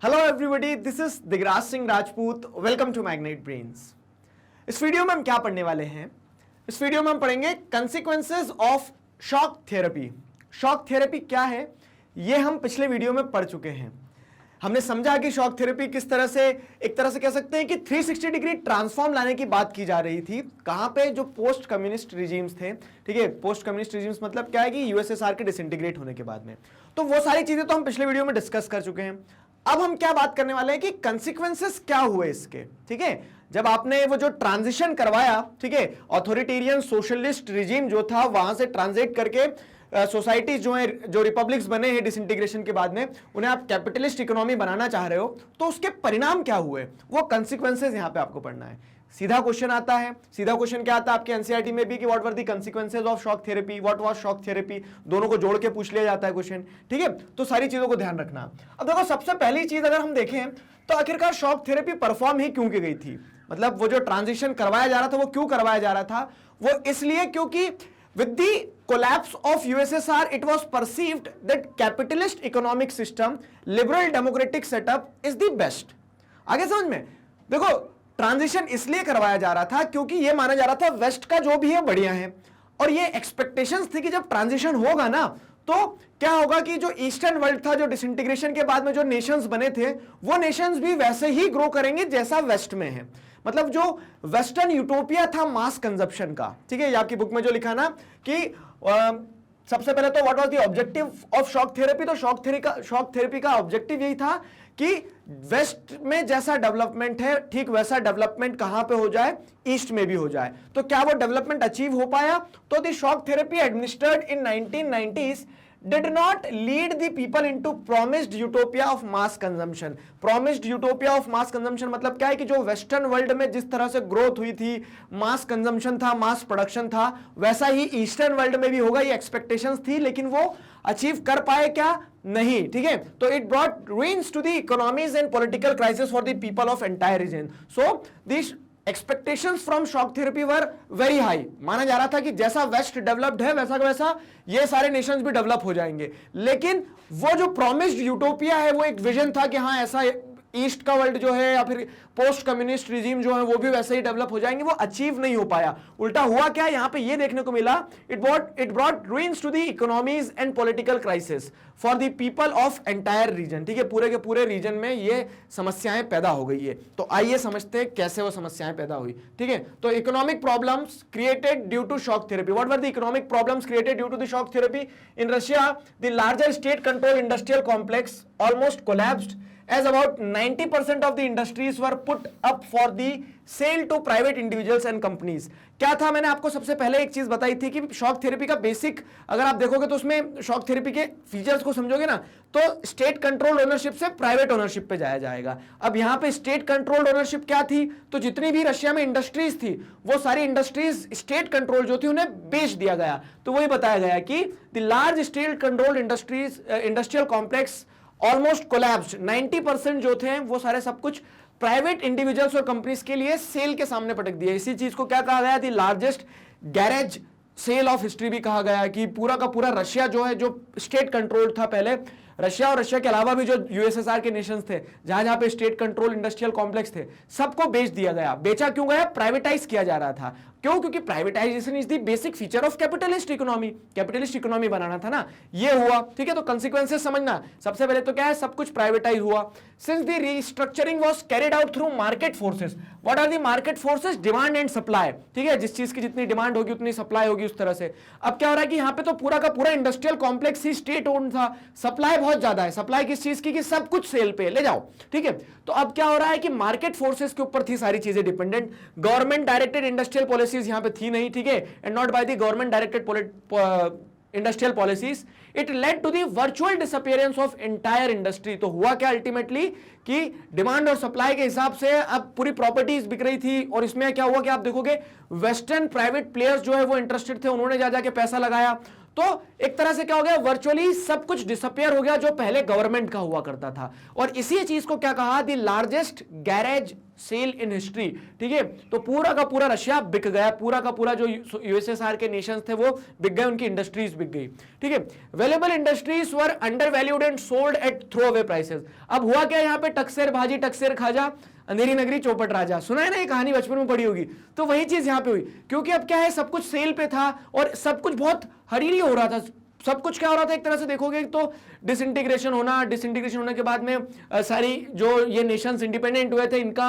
Hello everybody, this is Digraj Singh Rajput. Welcome to magnet brains. इस video में हम क्या पढ़ने वाले हैं? इस वीडियो में हम पढ़ेंगे consequences of shock therapy. Shock therapy क्या है ये हम पिछले वीडियो में पढ़ चुके हैं। हमने समझा कि शॉक थेरेपी किस तरह से, एक तरह से कह सकते हैं कि 360 डिग्री ट्रांसफॉर्म लाने की बात की जा रही थी। कहां पे? जो पोस्ट कम्युनिस्ट रिजीम्स थे, ठीक है। पोस्ट कम्युनिस्ट रिजीम्स मतलब क्या है कि यूएसएसआर के डिसइंटीग्रेट होने के बाद में। तो वो सारी चीजें तो हम पिछले वीडियो में डिस्कस कर चुके हैं। अब हम क्या बात करने वाले हैं कि कंसिक्वेंसेस क्या हुए इसके, ठीक है। जब आपने वो जो ट्रांजिशन करवाया, ठीक है, ऑथोरिटेरियन सोशलिस्ट रिजीम जो था वहां से ट्रांजिट करके सोसाइटीज जो है, जो रिपब्लिक्स बने हैं डिसइंटीग्रेशन के बाद में, उन्हें आप कैपिटलिस्ट इकोनॉमी बनाना चाह रहे हो, तो उसके परिणाम क्या हुए, वो कंसिक्वेंसेस यहां पे आपको पढ़ना है। सीधा क्वेश्चन आता है। सीधा क्वेश्चन क्या आता है आपके एनसीईआरटी में भी कि what were the consequences of shock therapy, what was shock therapy, दोनों को जोड़ के पूछ लिया जाता है क्वेश्चन, ठीक है। तो सारी चीजों को ध्यान रखना। अब देखो, सबसे पहली चीज अगर हम देखें तो आखिरकार शॉक थेरेपी परफॉर्म ही क्यों की गई थी? मतलब वो जो ट्रांजिशन करवाया जा रहा था वो क्यों करवाया जा रहा था? वो इसलिए क्योंकि with the collapse of USSR it was perceived that capitalist economic system, liberal democratic setup is the best। आगे समझ में? देखो, ट्रांजिशन इसलिए करवाया जा रहा था क्योंकि ये माना जा रहा था वेस्ट का जो भी है बढ़िया है, और ये एक्सपेक्टेशंस थी कि जब ट्रांजिशन होगा ना तो क्या होगा कि जो ईस्टर्न वर्ल्ड था, जो डिसइंटीग्रेशन के बाद में जो नेशंस बने थे, वो नेशंस भी वैसे ही ग्रो करेंगे जैसा वेस्ट में है। मतलब जो वेस्टर्न यूटोपिया था मास कंजप्शन का, ठीक है, ये आपकी बुक में जो लिखा ना कि सबसे पहले तो what was the objective of shock therapy. तो शॉक थेरेपी का ऑब्जेक्टिव यही था कि वेस्ट में जैसा डेवलपमेंट है ठीक वैसा डेवलपमेंट कहां पे हो जाए, ईस्ट में भी हो जाए। तो क्या वो डेवलपमेंट अचीव हो पाया? तो the shock therapy administered in 1990s did not lead the people into promised utopia of mass consumption। promised utopia of mass consumption मतलब क्या है कि जो वेस्टर्न वर्ल्ड में जिस तरह से ग्रोथ हुई थी, मास कंजम्पशन था, मास प्रोडक्शन था, वैसा ही ईस्टर्न वर्ल्ड में भी होगा, ये एक्सपेक्टेशंस थी, लेकिन वो अचीव कर पाए क्या? नहीं, ठीक है। तो it brought ruins to the economies and political crisis for the people of entire region। so this expectations from shock therapy were very high. माना जा रहा था कि जैसा वेस्ट डेवलप्ड है वैसा का वैसा ये सारे नेशंस भी डेवलप हो जाएंगे, लेकिन वो जो प्रॉमिस्ड यूटोपिया है वो एक विजन था कि हाँ ऐसा ईस्ट का वर्ल्ड जो है या फिर पोस्ट कम्युनिस्ट रिजीम जो है वो भी वैसे ही डेवलप हो जाएंगे, वो अचीव नहीं हो पाया। उल्टा हुआ क्या? यहां पे ये देखने को मिला, it brought ruins to the economies and political crisis for the people of entire region. ठीक है, पूरे के पूरे रीजन में ये समस्याएं पैदा हो गई है। तो आइए समझते हैं कैसे वो समस्याएं पैदा हुई, ठीक है। तो economic problems created due to shock therapy. What were the economic problems created due to the shock therapy? In Russia the larger state control industrial complex almost collapsed as about 90% of the industries were put up for the sale to private individuals and companies। क्या था? मैंने आपको सबसे पहले एक चीज बताई थी कि शॉक थेरेपी का बेसिक अगर आप देखोगे तो उसमें शॉक थेरेपी के फीचर्स को समझोगे ना तो स्टेट कंट्रोल ओनरशिप से प्राइवेट ओनरशिप पे जाया जाएगा। अब यहाँ पे स्टेट कंट्रोल्ड ओनरशिप क्या थी? तो जितनी भी रशिया में इंडस्ट्रीज थी वो सारी इंडस्ट्रीज स्टेट कंट्रोल जो थी उन्हें बेच दिया गया। तो वही बताया गया कि the large state controlled industrial complex almost collapsed. 90% जो थे वो सारे सब कुछ प्राइवेट इंडिविजुअल्स और कंपनीज के लिए सेल के सामने पटक दिए। इसी चीज को क्या कहा गया? The largest garage sale of history भी कहा गया कि पूरा का पूरा रशिया जो है, जो स्टेट कंट्रोल्ड था पहले, रशिया और रशिया के अलावा भी जो यूएसएसआर के नेशंस थे जहां जहां पे स्टेट कंट्रोल इंडस्ट्रियल कॉम्प्लेक्स थे, सबको बेच दिया गया। बेचा क्यों गया? प्राइवेटाइज किया जा रहा था। क्यों? क्योंकि privatisation is the basic feature of capitalist economy. Capitalist economy बनाना था ना, ये हुआ, ठीक है। तो कंसिक्वेंसेस समझना। सबसे पहले तो क्या है, सब कुछ प्राइवेटाइज हुआ। Since the restructuring was carried out through market forces. What are the market forces? Demand and supply, ठीक है। जिस चीज की जितनी डिमांड होगी उतनी सप्लाई होगी, उस तरह से। अब क्या हो रहा है कि यहाँ पे तो पूरा का पूरा इंडस्ट्रियल कॉम्प्लेक्स ही स्टेट ओन्ड था, सप्लाई बहुत ज्यादा है। सप्लाई किस चीज की? कि सब कुछ सेल पे ले जाओ, ठीक है। तो अब क्या हो रहा है कि मार्केट फोर्सेस के ऊपर थी सारी चीजें dependent. Government directed industrial policies यहां पे थी नहीं, ठीक है, and not by the government directed industrial policies. It led to the virtual disappearance of entire industry. तो हुआ क्या अल्टीमेटली कि डिमांड और सप्लाई के हिसाब से अब पूरी प्रॉपर्टीज बिक रही थी, और इसमें क्या हुआ कि आप देखोगे वेस्टर्न प्राइवेट प्लेयर्स जो है वो इंटरेस्टेड थे, उन्होंने जा जाके पैसा लगाया। तो एक तरह से क्या हो गया, वर्चुअली सब कुछ डिसअपियर हो गया जो पहले गवर्नमेंट का हुआ करता था। और इसी चीज को क्या कहा? The largest garage sale in history, ठीक है। तो पूरा का पूरा रशिया बिक गया, पूरा का पूरा जो यूएसएसआर के नेशंस थे वो बिक गए, उनकी इंडस्ट्रीज बिक गई, ठीक है। Valuable industries were undervalued and sold at throw away prices. अब हुआ क्या यहाँ पे, टकसेर भाजी टकसेर खाजा, अंधेरी नगरी चौपट राजा, सुना है ना ये कहानी, बचपन में पढ़ी होगी। तो वही चीज यहाँ पे हुई, क्योंकि अब क्या है, सब कुछ सेल पे था और सब कुछ बहुत हरीरी हो रहा था। सब कुछ क्या हो रहा था, एक तरह से देखोगे तो डिसइंटीग्रेशन होने के बाद में सारी जो ये नेशंस इंडिपेंडेंट हुए थे, इनका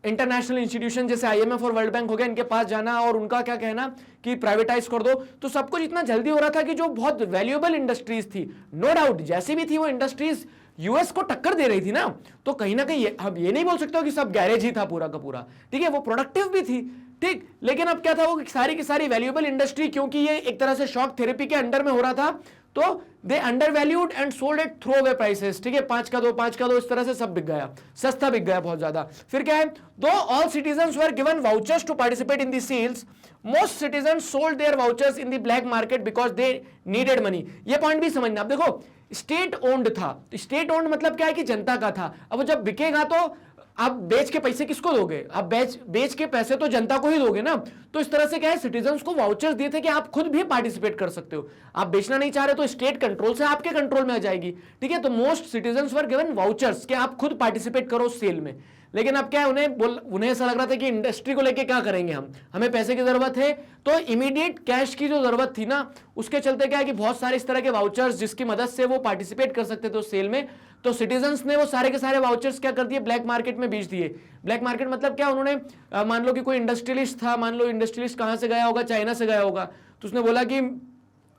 इंटरनेशनल इंस्टीट्यूशन जैसे आईएमएफ और वर्ल्ड बैंक हो गया, इनके पास जाना और उनका क्या कहना कि प्राइवेटाइज कर दो। तो सब कुछ इतना जल्दी हो रहा था कि जो बहुत वैल्यूएबल इंडस्ट्रीज थी, नो डाउट जैसी भी थी वो इंडस्ट्रीज यूएस को टक्कर दे रही थी ना, तो कहीं ना कहीं अब ये नहीं बोल सकते हो कि सब गैरेज ही था पूरा का पूरा, ठीक है, वो प्रोडक्टिव भी थी, ठीक। लेकिन अब क्या था, वो सारी की सारी वैल्यूएबल इंडस्ट्री, क्योंकि ये एक तरह से शॉक थेरेपी के अंडर में हो रहा था, तो they undervalued and sold at throw away prices, ठीक है, 5 का 2, इस तरह से सब बिक गया, सस्ता बिक गया बहुत ज्यादा। फिर क्या है, though all citizens were given vouchers to participate in the sales, most citizens sold their vouchers in the black market because they needed money. ये पॉइंट भी समझना। अब देखो, स्टेट ओन्ड था, स्टेट ओन्ड मतलब क्या है कि जनता का था। अब जब बिकेगा तो आप बेच के पैसे किसको दोगे, आप बेच के पैसे तो जनता को ही दोगे ना। तो इस तरह से क्या है, सिटीजंस को वाउचर्स दिए थे कि आप खुद भी पार्टिसिपेट कर सकते हो। आप बेचना नहीं चाह रहे तो स्टेट कंट्रोल से आपके कंट्रोल में आ जाएगी, ठीक है। तो most citizens were given vouchers कि आप खुद पार्टिसिपेट करो सेल में। लेकिन अब क्या है, उन्हें ऐसा लग रहा था कि इंडस्ट्री को लेके क्या करेंगे, हमें पैसे की जरूरत है, तो इमीडिएट कैश की जो जरूरत थी ना, उसके चलते क्या है कि बहुत सारे इस तरह के वाउचर्स जिसकी मदद से वो पार्टिसिपेट कर सकते थे उस सेल में, तो सिटीजंस ने वो सारे के सारे वाउचर्स क्या कर दिए, ब्लैक मार्केट में बेच दिए। ब्लैक मार्केट मतलब क्या, उन्होंने मान लो कि कोई इंडस्ट्रियलिस्ट था, मान लो इंडस्ट्रियलिस्ट कहां से गया होगा, चाइना से गया होगा, तो उसने बोला कि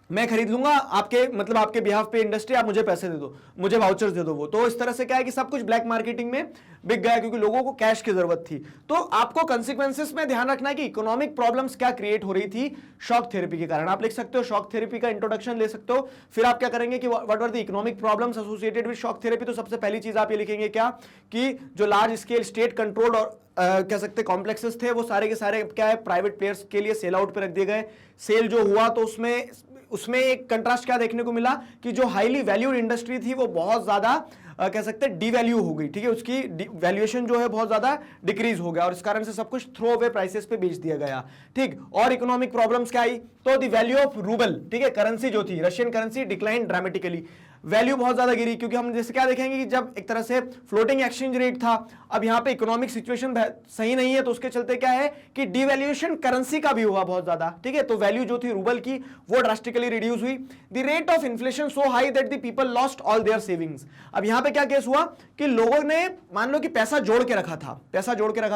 मैं खरीद लूंगा आपके, मतलब आपके बिहाफ पे इंडस्ट्री, आप मुझे पैसे दे दो, मुझे वाउचर्स दे दो। वो तो इस तरह से क्या है कि सब कुछ ब्लैक मार्केटिंग में बिक गया, क्योंकि लोगों को कैश की जरूरत थी। तो आपको कंसिक्वेंसेस में ध्यान रखना है कि इकोनॉमिक प्रॉब्लम्स क्या क्रिएट हो रही थी शॉक थेरेपी के कारण। आप लिख सकते हो, शॉक थेरेपी का इंट्रोडक्शन ले सकते हो, फिर आप क्या करेंगे कि what are the economic problems associated with shock therapy. तो सबसे पहली चीज आप ये लिखेंगे क्या, कि जो लार्ज स्केल स्टेट कंट्रोल्ड और कह सकते कॉम्प्लेक्सेस थे, वो सारे के सारे क्या है, प्राइवेट प्लेयर्स के लिए सेल आउट पे रख दिए गए। सेल जो हुआ तो उसमें एक कंट्रास्ट क्या देखने को मिला कि जो हाईली वैल्यूड इंडस्ट्री थी वो बहुत ज्यादा कह सकते हैं डिवैल्यू हो गई, ठीक है, उसकी वैल्यूएशन जो है बहुत ज्यादा डिक्रीज हो गया, और इस कारण से सब कुछ थ्रो अवे प्राइसेस पे बेच दिया गया, ठीक। और इकोनॉमिक प्रॉब्लम्स क्या आई, तो द वैल्यू ऑफ रूबल, ठीक है, करेंसी जो थी Russian currency decline dramatically, value बहुत ज्यादा गिरी, क्योंकि हम जैसे क्या देखेंगे कि जब एक तरह से फ्लोटिंग एक्सचेंज रेट था, अब यहाँ पे इकोनॉमिक सिचुएशन सही नहीं है, तो उसके चलते क्या है कि डिवैल्यूएशन करेंसी का भी हुआ बहुत ज्यादा, ठीक है। तो वैल्यू जो थी रूबल की वो ड्रास्टिकली रिड्यूस हुई। The rate of inflation so high that the people lost all their savings. अब यहाँ पे क्या केस हुआ कि लोगों ने मान लो कि पैसा जोड़ के रखा था,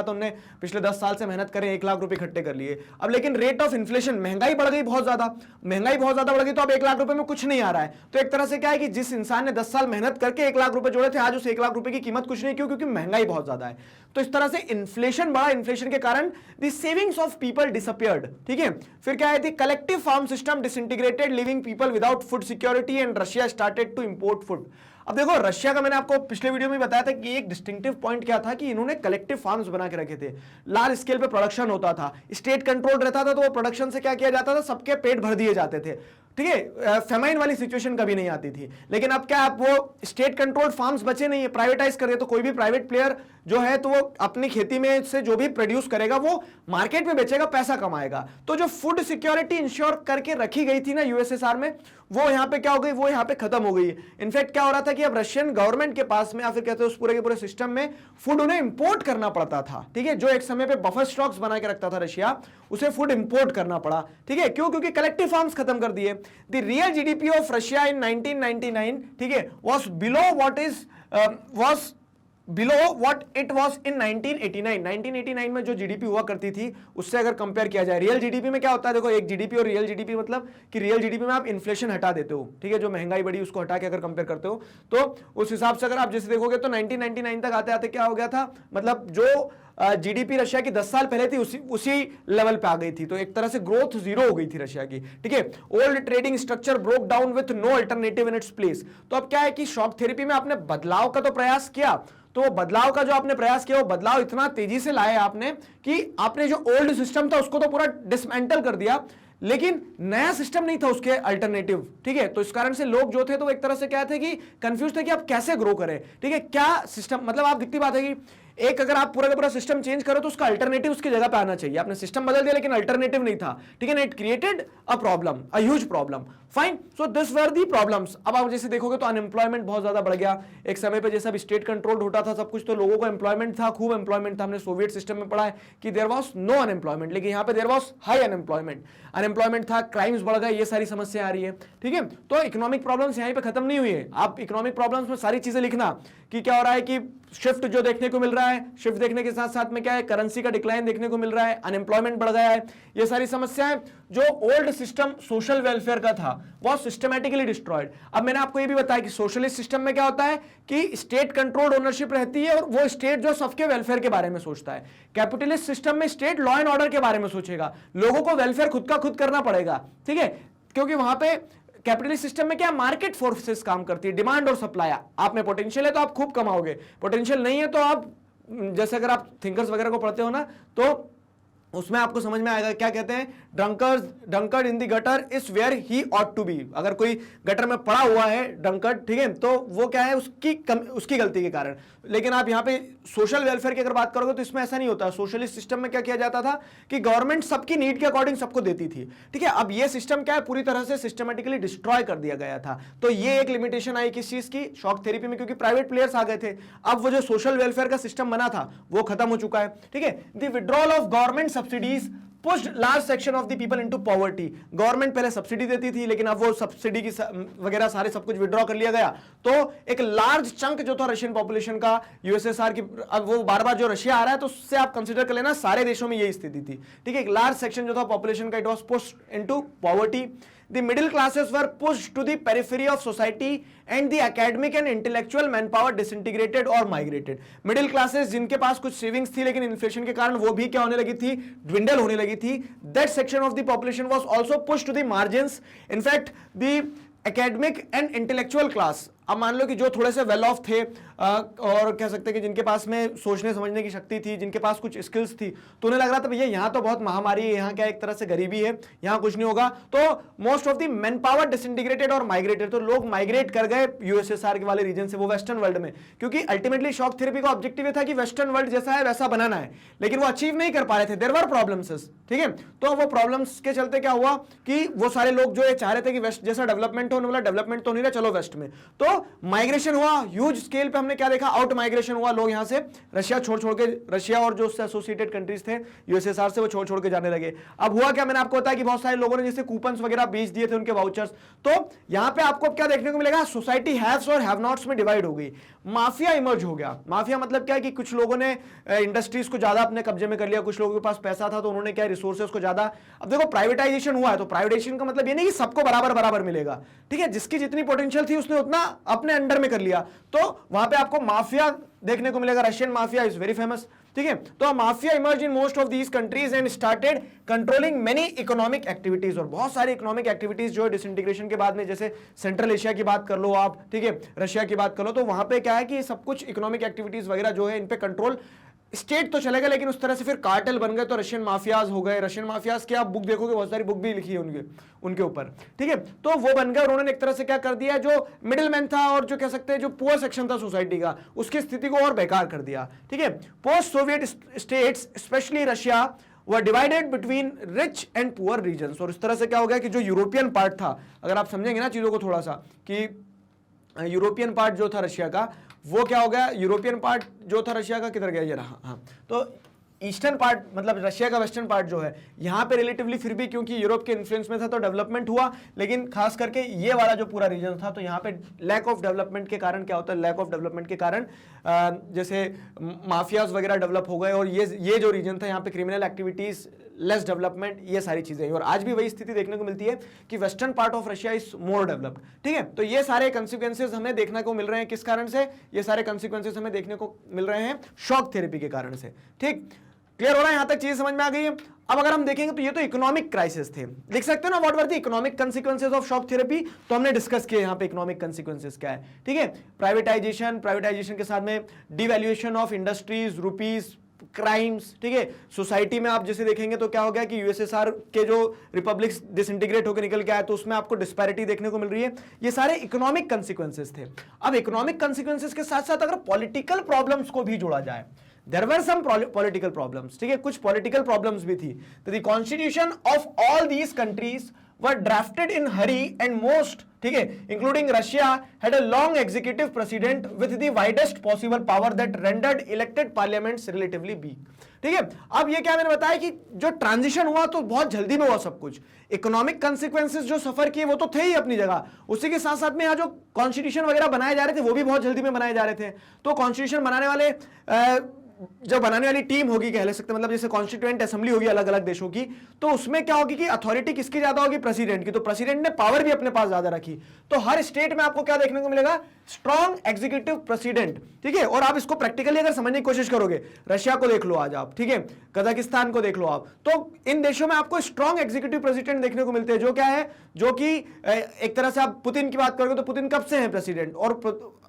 उन्होंने पिछले 10 साल से मेहनत करे 1 लाख रुपए इकट्ठे कर लिए। अब लेकिन रेट ऑफ इन्फ्लेशन, महंगाई बढ़ गई बहुत ज्यादा, बढ़ गई, तो अब 1 लाख रुपए में कुछ नहीं आ रहा है। तो एक तरह से क्या है कि जिस इंसान ने 10 साल मेहनत करके 1 लाख रुपए जोड़े थे, आज उस 1 लाख रुपए की कीमत कुछ नहीं, क्योंकि महंगाई बहुत ज्यादा है। तो इस तरह से इन्फ्लेशन बढ़ा, इन्फ्लेशन के कारण the savings of people disappeared, ठीक है। फिर क्या है, collective farm system disintegrated, living people without food security, and Russia started to import food. अब देखो, रशिया का मैंने आपको पिछले वीडियो में बताया था कि एक डिस्टिंक्टिव पॉइंट क्या था कि इन्होंने कलेक्टिव फार्म्स बना के रखे थे, लार्ज स्केल पे प्रोडक्शन होता था, स्टेट कंट्रोल रहता था, तो वो प्रोडक्शन से क्या किया जाता था, सबके पेट भर दिए जाते थे, ठीक है, फेमाइन वाली सिचुएशन कभी नहीं आती थी। लेकिन अब क्या, आप वो स्टेट कंट्रोल्ड फार्म्स बचे नहीं है, प्राइवेटाइज कर रहे, तो कोई भी प्राइवेट प्लेयर जो है तो वो अपनी खेती में से जो भी प्रोड्यूस करेगा वो मार्केट में बेचेगा, पैसा कमाएगा। तो जो फूड सिक्योरिटी इंश्योर करके रखी गई थी ना यूएसएसआर में, वो यहाँ पे क्या हो गई, वो यहाँ पे खत्म हो गई। इनफैक्ट क्या हो रहा था कि अब रशियन गवर्नमेंट के पास में, या फिर कहते हैं उस पूरे के पूरे सिस्टम में फूड उन्हें इंपोर्ट करना पड़ता था, ठीक है। जो एक समय पे बफर स्टॉक्स बना के रखता था रशिया, उसे फूड इंपोर्ट करना पड़ा, ठीक है। क्यों, क्योंकि कलेक्टिव फार्म्स खत्म कर दिए। The real GDP of Russia in 1999, ठीक है, was below what it was in 1989। 1989 में जो जीडीपी हुआ करती थी उससे अगर कंपेयर किया जाए, रियल जीडीपी में क्या होता है, देखो, एक जीडीपी और रियल जीडीपी मतलब कि रियल जीडीपी में आप इन्फ्लेशन हटा देते हो, ठीक है, जो महंगाई बढ़ी उसको हटा के अगर कंपेयर करते हो, तो उस हिसाब से अगर आप जैसे देखोगे तो 1999 तक आते आते क्या हो गया था, मतलब जो जीडीपी रशिया की 10 साल पहले थी उसी लेवल पे आ गई थी। तो एक तरह से ग्रोथ जीरो हो गई थी रशिया की, ठीक है। Old trading structure broke down with no alternative in its place. तो अब क्या है कि शॉक थेरेपी में आपने बदलाव का तो प्रयास किया, तो वो बदलाव का जो आपने प्रयास किया, वो बदलाव इतना तेजी से लाया आपने कि आपने जो ओल्ड सिस्टम था उसको तो पूरा डिसमेंटल कर दिया, लेकिन नया सिस्टम नहीं था उसके अल्टरनेटिव, ठीक है। तो इस कारण से लोग जो थे तो एक तरह से क्या थे कि कंफ्यूज थे कि आप कैसे ग्रो करें, ठीक है, क्या सिस्टम, मतलब आप दिखती बात है कि एक अगर आप पूरा का पूरा सिस्टम चेंज करो तो उसका अल्टरनेटिव उसकी जगह पे आना चाहिए। आपने सिस्टम बदल दिया लेकिन अल्टरनेटिव नहीं था, ठीक है ना, it created a problem, a huge problem. Fine, so this were the problems. अब आप जैसे देखोगे तो अनएम्प्लॉयमेंट बहुत ज्यादा बढ़ गया। एक समय पे जैसा स्टेट कंट्रोल्ड होता था सब कुछ, तो लोगों को एम्प्लॉयमेंट था, खूब एम्प्लॉयमेंट था। हमने सोवियत सिस्टम में पढ़ा है कि देयर वाज नो अनएम्प्लॉयमेंट, लेकिन यहाँ पे there was high unemployment. Unemployment था, क्राइम्स बढ़ गए, ये सारी समस्या आ रही है, ठीक है। तो इकोनॉमिक प्रॉब्लम्स यहीं पे खत्म नहीं हुई है। आप इकोनॉमिक प्रॉब्लम्स में सारी चीजें लिखना कि क्या हो रहा है कि शिफ्ट जो देखने को मिल रहा है, शिफ्ट देखने के साथ साथ में क्या है, करेंसी का डिक्लाइन देखने को मिल रहा है, अनएम्प्लॉयमेंट बढ़ गया है, ये सारी समस्याएं। जो ओल्ड सिस्टम सोशल वेलफेयर का था वो सिस्टमैटिकली डिस्ट्रॉयड। अब मैंने आपको ये भी बताया कि सोशलिस्ट सिस्टम में क्या होता है कि स्टेट कंट्रोल्ड ओनरशिप रहती है और वो स्टेट जो सबके वेलफेयर के बारे में सोचता है। कैपिटलिस्ट सिस्टम में स्टेट लॉ एंड ऑर्डर के बारे में सोचेगा, लोगों को वेलफेयर खुद का खुद करना पड़ेगा, ठीक है, क्योंकि वहां पे कैपिटलिस्ट सिस्टम में क्या मार्केट फोर्सेस काम करती है, डिमांड और सप्लाई। आप में पोटेंशियल है तो आप खूब कमाओगे, पोटेंशियल नहीं है तो आप, जैसे अगर आप थिंकर्स वगैरह को पढ़ते हो ना तो उसमें आपको समझ में आएगा क्या कहते हैं, drunkard in the gutter is where he ought to be. अगर कोई गटर में पड़ा हुआ है ड्रंकर्ड, ठीक है, तो वो क्या है, उसकी गलती के कारण। लेकिन आप यहाँ पे सोशल वेलफेयर की अगर बात करोगे तो इसमें ऐसा नहीं होता। सोशलिस्ट सिस्टम में क्या किया जाता था कि गवर्नमेंट सबकी नीड के अकॉर्डिंग सबको देती थी, ठीक है। अब ये सिस्टम क्या है, पूरी तरह से सिस्टमेटिकली डिस्ट्रॉय कर दिया गया था। तो ये एक लिमिटेशन आई किस चीज की, शॉक थेरेपी में, क्योंकि प्राइवेट प्लेयर्स आ गए थे। अब वो जो सोशल वेलफेयर का सिस्टम बना था वो खत्म हो चुका है, ठीक है। The withdrawal of government subsidies pushed large section of the people into poverty। Government पहले सब्सिडी देती थी लेकिन अब वो सब्सिडी की वगैरह सारे सब कुछ विड्रॉ कर लिया गया। तो एक लार्ज चंक जो था रशियन पॉपुलेशन का, यूएसएसआर की, अब वो बार बार जो रशिया आ रहा है तो उससे आप कंसीडर कर लेना सारे देशों में यही स्थिति थी, ठीक है। एक लार्ज सेक्शन जो था पॉपुलेशन का, it was pushed into poverty. The middle classes were pushed to the periphery of society and the academic and intellectual manpower disintegrated or migrated। Middle classes जिनके पास कुछ सेविंग्स थी लेकिन इन्फ्लेशन के कारण वो भी क्या होने लगी थी, ड्विंडल होने लगी थी। That section of the population was also pushed to the margins। In fact, the academic and intellectual class, अब मान लो कि जो थोड़े से वेल ऑफ थे और कह सकते हैं कि जिनके पास में सोचने समझने की शक्ति थी, जिनके पास कुछ स्किल्स थी, तो उन्हें लग रहा था भैया यहाँ तो बहुत महामारी है, यहाँ क्या एक तरह से गरीबी है, यहाँ कुछ नहीं होगा। तो most of the man power disintegrated और माइग्रेटेड, तो लोग माइग्रेट कर गए यूएसएसआर के वाले रीजन से वो वेस्टर्न वर्ल्ड में, क्योंकि अल्टीमेटली शॉक थेरेपी का ऑब्जेक्टिव ये था कि वेस्टर्न वर्ल्ड जैसा है वैसा बनाना है, लेकिन वो अचीव नहीं कर पा रहे थे। देयर वर प्रॉब्लम्स, ठीक है। तो वो प्रॉब्लम्स के चलते क्या हुआ कि वो सारे लोग जो ये चाह रहे थे कि वेस्ट जैसा डेवलपमेंट होने वाला, डेवलपमेंट तो नहीं रहा, चलो वेस्ट में। तो माइग्रेशन हुआ ह्यूज स्केल पे। हमने क्या देखा, आउट माइग्रेशन हुआ, लोग यहां से रशिया छोड़ के, रशिया और जो उससे एसोसिएटेड कंट्रीज थे यूएसएसआर से, वो छोड़ के जाने लगे। अब हुआ क्या, मैंने आपको बताया कि बहुत सारे लोगों ने जैसे कूपन्स वगैरह बेच दिए थे, उनके वाउचर्स। तो यहां पे आपको क्या देखने को मिलेगा, सोसाइटी हैव्स और हैव नॉट्स में डिवाइड हो गई, माफिया इमर्ज हो गया। माफिया मतलब क्या है कि कुछ लोगों ने इंडस्ट्रीज को ज्यादा अपने कब्जे में कर लिया, कुछ लोगों के पास पैसा था तो उन्होंने क्या रिसोर्सेज को ज्यादा। अब देखो प्राइवेटाइजेशन हुआ है तो प्राइवेटाइजेशन का मतलब ये नहीं कि सबको बराबर बराबर मिलेगा, ठीक है, जिसकी जितनी पोटेंशियल थी उसने उतना अपने अंडर में कर लिया। तो वहां पे आपको माफिया देखने को मिलेगा, Russian mafia is very famous, ठीक है। तो mafia emerge in most of these countries and started controlling many economic activities, और बहुत सारी इकोनॉमिक एक्टिविटीज जो है डिसइंटीग्रेशन के बाद में, जैसे सेंट्रल एशिया की बात कर लो आप, ठीक है, रशिया की बात कर लो, तो वहां पे क्या है कि सब कुछ इकोनॉमिक एक्टिविटीज वगैरह जो है इन पे कंट्रोल, स्टेट तो चलेगा लेकिन उस तरह से फिर कार्टेल बन गए, तो रशियन माफियाज हो गए। रशियन माफियाज की आप बुक देखोगे, बहुत सारी बुक भी लिखी है उनके ऊपर, ठीक है। तो वो बन गए और उन्होंने एक तरह से क्या कर दिया, जो मिडिल मैन था और जो कह सकते हैं जो पुअर सेक्शन था सोसाइटी का, उसकी स्थिति को और बेकार कर दिया, ठीक है। Post Soviet states specially Russia were divided between rich and poor regions। और इस तरह से क्या हो गया कि जो यूरोपियन पार्ट था, अगर आप समझेंगे ना चीजों को थोड़ा सा, कि यूरोपियन पार्ट जो था रशिया का, वो क्या हो गया, यूरोपियन पार्ट जो था रशिया का, किधर गया ये रहा, हाँ, तो ईस्टर्न पार्ट मतलब रशिया का वेस्टर्न पार्ट जो है, यहाँ पे रिलेटिवली फिर भी क्योंकि यूरोप के इन्फ्लुएंस में था तो डेवलपमेंट हुआ, लेकिन खास करके ये वाला जो पूरा रीजन था, तो यहाँ पे लैक ऑफ डेवलपमेंट के कारण क्या होता है, लैक ऑफ डेवलपमेंट के कारण जैसे माफियाज वगैरह डेवलप हो गए, और ये जो रीजन था यहाँ पे क्रिमिनल एक्टिविटीज, लेस डेवलपमेंट, ये सारी चीजें। और आज भी वही स्थिति देखने को मिलती है कि western part of Russia is more developed, ठीक है। तो ये सारे कंसिक्वेंसेज हमें देखने को मिल रहे हैं, किस कारण से, ये सारे कंसिक्वेंसेज हमें देखने को मिल रहे हैं शॉक थेरेपी के कारण से, ठीक। क्लियर हो रहा है, यहां तक चीज समझ में आ गई है। अब अगर हम देखेंगे तो ये तो इकोनॉमिक क्राइसिस थे, लिख सकते हो ना, what were the economic consequences of shock therapy, तो हमने डिस्कस किया यहाँ पे इकोनॉमिक कंसीक्वेंसेस क्या है, ठीक है। प्राइवेटाइजेशन के साथ में devaluation of industries, rupees, crimes, ठीक है। सोसाइटी में आप जैसे देखेंगे तो क्या हो गया कि यूएसएसआर के जो रिपब्लिक्स डिसइंटीग्रेट होकर निकल के आए, तो उसमें आपको डिस्पैरिटी देखने को मिल रही है। ये सारे इकोनॉमिक कंसीक्वेंसेस थे। अब इकोनॉमिक कंसीक्वेंसेस के साथ साथ अगर पॉलिटिकल प्रॉब्लम्स को भी जोड़ा जाए, there were some political problems, ठीक है, कुछ पॉलिटिकल प्रॉब्लम्स भी थी। तो the constitution of all these countries were drafted in hurry and most, ठीक है, including Russia had a long executive president with the widest possible power that rendered elected parliaments relatively weak, ठीक है। अब ये क्या मैंने बताया कि जो ट्रांजिशन हुआ तो बहुत जल्दी में हुआ सब कुछ, इकोनॉमिक कंसिक्वेंसेस जो सफर किए वो तो थे ही अपनी जगह, उसी के साथ साथ में यहाँ जो कॉन्स्टिट्यूशन वगैरह बनाए जा रहे थे वो भी बहुत जल्दी में बनाए जा रहे थे। तो कॉन्स्टिट्यूशन बनाने वाले जो बनाने वाली टीम होगी कह सकते हैं, मतलब जैसे कॉन्स्टिट्यूएंट असेंबली होगी अलग अलग देशों की, तो उसमें क्या होगी कि अथॉरिटी किसकी ज्यादा होगी, प्रेसिडेंट की, तो प्रेसिडेंट ने पावर भी अपने पास ज्यादा रखी। तो हर स्टेट में आपको क्या देखने को मिलेगा, स्ट्रॉन्ग एग्जीक्यूटिव प्रेसिडेंट, ठीक है। और आप इसको प्रैक्टिकली अगर समझने की कोशिश करोगे, रशिया को देख लो आज आप, ठीक है, कजाकिस्तान को देख लो आप, तो इन देशों में आपको स्ट्रॉन्ग एग्जीक्यूटिव प्रेसिडेंट देखने को मिलते हैं, जो क्या है, जो कि एक तरह से आप पुतिन की बात करोगे तो पुतिन कब से है प्रेसिडेंट, और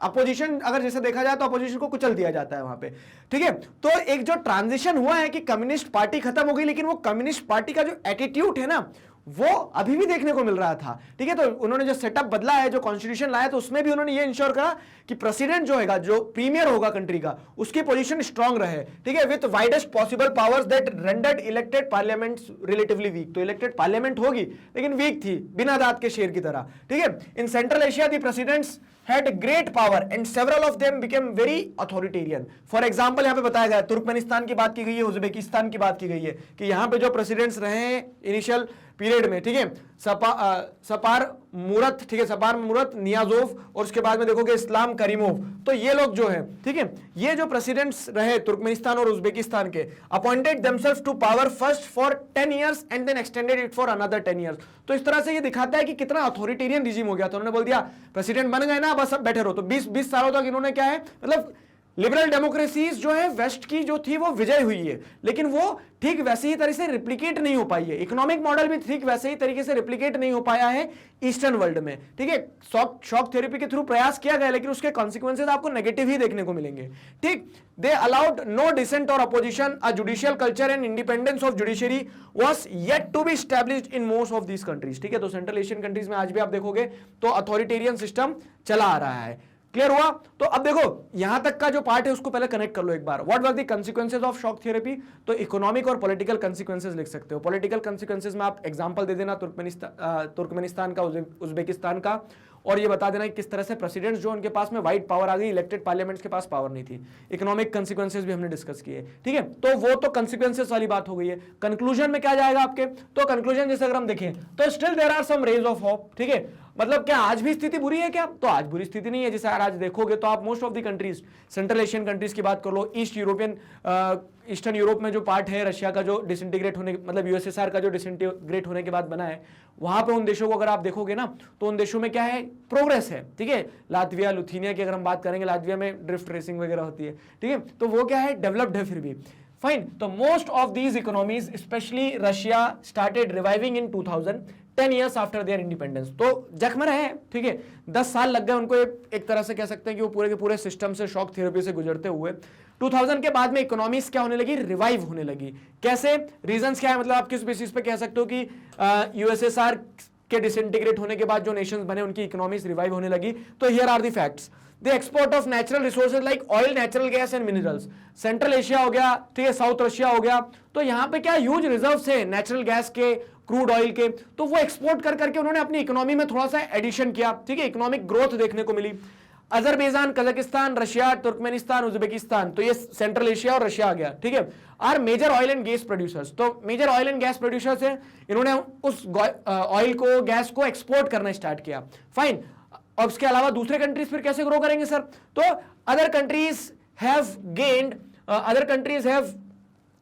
अपोजिशन अगर जैसे देखा जाए तो अपोजिशन को कुचल दिया जाता है वहां पे, ठीक है। तो एक जो ट्रांजिशन हुआ है कि कम्युनिस्ट पार्टी खत्म हो गई, लेकिन वो कम्युनिस्ट पार्टी का जो एटीट्यूड है ना वो अभी भी देखने को मिल रहा था, ठीक है। तो उन्होंने जो सेटअप बदला है, जो कॉन्स्टिट्यूशन लाया, तो उसमें भी उन्होंने ये इंश्योर करा कि प्रेसिडेंट जो होगा, जो प्रीमियर होगा कंट्री का, उसकी पोजीशन स्ट्रांग रहे, ठीक है, with widest possible powers that rendered elected parliaments relatively weak. तो इलेक्टेड पार्लियामेंट होगी लेकिन वीक थी, बिना दांत के शेर की तरह, ठीक है। In central Asia the presidents had great power and several of them became very authoritarian. For example यहाँ पे बताया गया, तुर्कमेनिस्तान की बात की गई है, उज्बेकिस्तान की बात की गई है कि यहाँ पे जो प्रेसिडेंट्स रहे हैं इनिशियल पीरियड में, ठीक है, सपार मुरत, ठीक है, सपार मुरत नियाजोव, और उसके बाद में देखोगे इस्लाम करीमोव, तो ये लोग जो है, ठीक है, ये जो प्रेसिडेंट्स रहे तुर्कमेनिस्तान और उज्बेकिस्तान के, appointed themselves to power first for 10 years and then extended it for another 10 years। तो इस तरह से ये दिखाता है कि कितना अथॉरिटेरियन रिजीम हो गया। तो उन्होंने बोल दिया प्रेसिडेंट बन गए ना, बस अब बैठे रहो। तो 20 सालों तक इन्होंने क्या है, मतलब लिबरल डेमोक्रेसीज जो है वेस्ट की जो थी वो विजय हुई है, लेकिन वो ठीक वैसे ही तरह से रिप्लिकेट नहीं हो पाई है। इकोनॉमिक मॉडल भी ठीक वैसे ही तरीके से रिप्लिकेट नहीं हो पाया है ईस्टर्न वर्ल्ड में, ठीक है। शॉक थेरेपी के थ्रू प्रयास किया गया, लेकिन उसके कॉन्सिक्वेंसेज आपको नेगेटिव ही देखने को मिलेंगे, ठीक। They allowed no dissent or opposition, a judicial culture and independence of judiciary was yet to be established in most of these countries, ठीक है। तो सेंट्रल एशियन कंट्रीज में आज भी आप देखोगे तो अथॉरिटेरियन सिस्टम चला आ रहा है। क्लियर हुआ? तो अब देखो यहां तक का जो पार्ट है उसको पहले कनेक्ट कर लो एक बार। What were the consequences of shock therapy? तो इकोनॉमिक और पॉलिटिकल कंसीक्वेंसेज लिख सकते हो। पॉलिटिकल कंसीक्वेंसेज में आप एग्जांपल दे देना तुर्कमेनिस्तान का, उज्बेकिस्तान का, और ये बता देना कि किस तरह से प्रेसिडेंट्स जो उनके पास में वाइड पावर आ गई, इलेक्टेड पार्लियामेंट्स के पास पावर नहीं थी। इकोनॉमिक कंसीक्वेंसेज भी हमने डिस्कस किए, ठीक है। तो वो तो कंसीक्वेंसेज वाली बात हो गई है। कंक्लूजन में क्या जाएगा आपके? तो कंक्लूजन जैसे अगर हम देखें तो still there are some rays of hope, ठीक है। मतलब क्या आज भी स्थिति बुरी है क्या? तो आज बुरी स्थिति नहीं है। जैसे आज देखोगे तो आप most of the countries, central Asian countries की बात कर लो, ईस्टर्न यूरोप में जो पार्ट है रशिया का, जो डिसइंटीग्रेट होने, मतलब यूएसएसआर का जो डिसइंटीग्रेट होने के बाद बना है, वहां पे उन देशों को अगर आप देखोगे ना तो उन देशों में क्या है, प्रोग्रेस है, ठीक है। लातविया, लिथुआनिया की अगर हम बात करेंगे, लातविया में ड्रिफ्ट रेसिंग वगैरह होती है, ठीक है। तो वो क्या है, डेवलप्ड है फिर भी, फाइन। तो most of these economies specially Russia started reviving in 2010 years after their independence. तो जख्म रहे हैं, ठीक है, 10 साल लग गए उनको एक तरह से कह सकते हैं कि वो पूरे के पूरे सिस्टम से, शॉक थेरेपी से गुजरते हुए। 2000 के बाद में इकोनॉमीज क्या होने लगी, रिवाइव होने लगी। कैसे? रीजंस क्या है, मतलब आप किस बेसिस पे कह सकते हो कि यूएसएसआर के डिसइंटीग्रेट होने के बाद जो नेशंस बने उनकी इकोनॉमीज रिवाइव होने लगी। तो here are the facts. The export of natural resources like oil, natural gas and minerals. Central Asia हो गया, ठीक है, साउथ रशिया हो गया, तो यहाँ पे क्या ह्यूज रिजर्व्स है नेचुरल गैस के, क्रूड ऑयल के, तो वो एक्सपोर्ट कर करके उन्होंने अपनी इकोनॉमी में थोड़ा सा एडिशन किया, ठीक है, इकोनॉमिक ग्रोथ देखने को मिली। Azerbaijan, Kazakhstan, Russia, Turkmenistan, Uzbekistan, तो ये सेंट्रल एशिया और रशिया आ गया, ठीक है, are major oil and gas producers. तो major oil and gas producers है, इन्होंने उस ऑयल को, गैस को एक्सपोर्ट करना स्टार्ट किया, फाइन। और उसके अलावा दूसरे कंट्रीज फिर कैसे ग्रो करेंगे सर? तो other countries have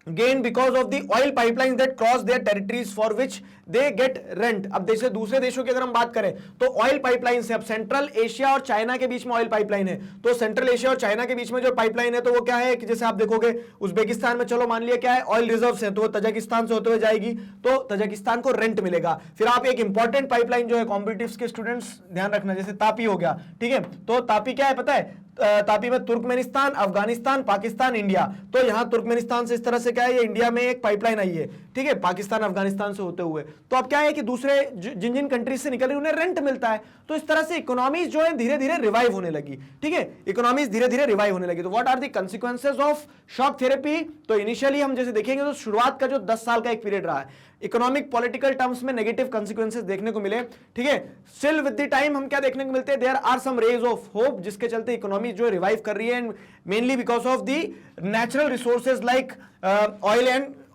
gained because of the oil pipelines that cross their territories for which they get rent। अब जैसे दूसरे देशों की अगर हम बात करें तो ऑयल पाइपलाइन से, अब सेंट्रल एशिया और चाइना के बीच में ऑयल पाइपलाइन है, तो सेंट्रल एशिया और चाइना के बीच में जो पाइपलाइन है तो वो क्या है कि जैसे आप देखोगे उज्बेकिस्तान में, चलो मान लिया क्या है, ऑयल रिजर्व्स है, तो वो तजाकिस्तान से होते हुए जाएगी, तो तजाकिस्तान को रेंट मिलेगा। फिर आप एक इंपॉर्टेंट पाइपलाइन जो है, कॉम्पिटिटिव्स के स्टूडेंट्स ध्यान रखना, जैसे तापी हो गया, ठीक है, तो तापी क्या है पता है, तापी में तुर्कमेनिस्तान, अफगानिस्तान, पाकिस्तान, इंडिया, तो यहां तुर्कमेनिस्तान से इस तरह से क्या है, ये इंडिया में एक पाइपलाइन आई है, ठीक है, पाकिस्तान अफगानिस्तान से होते हुए। तो अब क्या है कि दूसरे जिन जिन कंट्रीज से निकल रही उन्हें रेंट मिलता है, तो इस तरह से इकोनॉमीज जो है धीरे धीरे रिवाइव होने लगी। ठीक है, इकोनॉमीज धीरे धीरे रिवाइव होने लगी। तो what are the consequences of shock therapy? तो इनिशियली हम जैसे देखेंगे तो शुरुआत का जो 10 साल का एक पीरियड रहा है, इकोनॉमिक पॉलिटिकल टर्म्स में नेगेटिव कंसिक्वेंसेस देखने को मिले। ठीक है, स्टिल विद द टाइम हम क्या देखने को मिलते हैं, there are some rays of hope, जिसके चलते इकोनॉमी जो रिवाइव कर रही है, mainly because of the natural resources like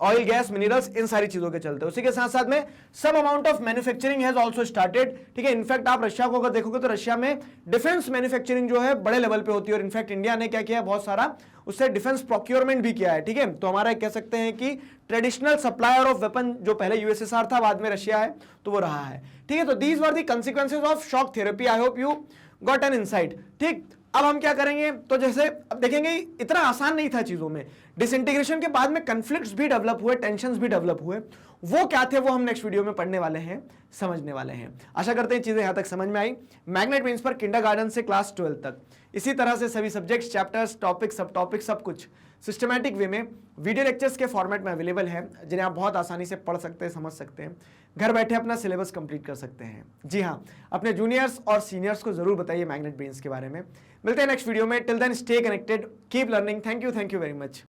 oil gas minerals, इन सारी चीजों के चलते। उसी के साथ साथ में some amount of manufacturing has also started. ठीक है, इनफैक्ट आप रशिया को अगर देखोगे तो रशिया में डिफेंस मैन्युफैक्चरिंग जो है बड़े लेवल पे होती है, और इनफैक्ट इंडिया ने क्या किया है, बहुत सारा उससे डिफेंस प्रोक्योरमेंट भी किया है। ठीक है, तो हमारा कह सकते हैं कि ट्रेडिशनल सप्लायर ऑफ वेपन जो पहले यूएसएसआर था, बाद में रशिया है, तो वो रहा है। ठीक है, तो these were the consequences of shock therapy. I hope you got an insight. ठीक, अब हम क्या करेंगे, तो जैसे अब देखेंगे इतना आसान नहीं था चीजों में, डिसइंटीग्रेशन के बाद में कन्फ्लिक्ट्स भी डेवलप हुए, टेंशंस भी डेवलप हुए, वो क्या थे वो हम नेक्स्ट वीडियो में पढ़ने वाले हैं, समझने वाले हैं। आशा करते हैं चीजें यहां तक समझ में आई। मैग्नेट ब्रेन्स पर किंडरगार्टन से क्लास 12 तक इसी तरह से सभी सब्जेक्ट्स, चैप्टर्स, टॉपिक, सब टॉपिक, सब कुछ सिस्टमैटिक वे में वीडियो लेक्चर्स के फॉर्मेट में अवेलेबल है, जिन्हें आप बहुत आसानी से पढ़ सकते हैं, समझ सकते हैं, घर बैठे अपना सिलेबस कंप्लीट कर सकते हैं। जी हाँ, अपने जूनियर्स और सीनियर्स को जरूर बताइए मैग्नेट ब्रेन्स के बारे में। मिलते हैं नेक्स्ट वीडियो में। Till then stay connected, keep learning. Thank you very much.